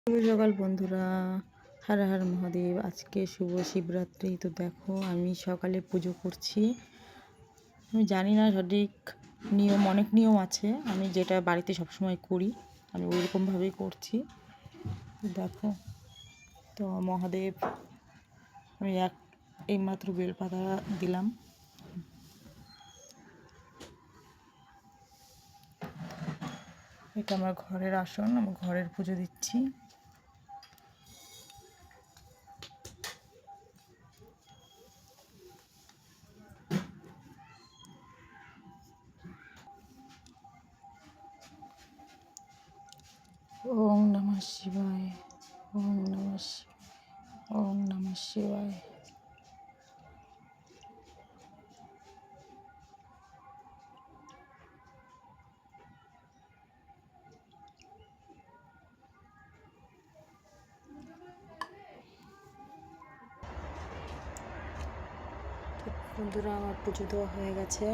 শুভ সকাল বন্ধুরা, হর হর মহাদেব। আজকে শুভ শিবরাত্রি। তো দেখো আমি সকালে পুজো করছি। আমি জানি না সঠিক নিয়ম, অনেক নিয়ম আছে, আমি যেটা বাড়িতে সবসময় করি আমি ওইরকমভাবেই করছি। দেখো তো মহাদেব, আমি এইমাত্র বেলপাতা দিলাম। এটা আমার ঘরের আসন, আমি ঘরের পুজো দিচ্ছি। ওম নমঃ শিবায়, ওম নমঃ শিবায়, ওম নমঃ শিবায়। বন্ধুরা আমার পুজো দেওয়া হয়ে গেছে।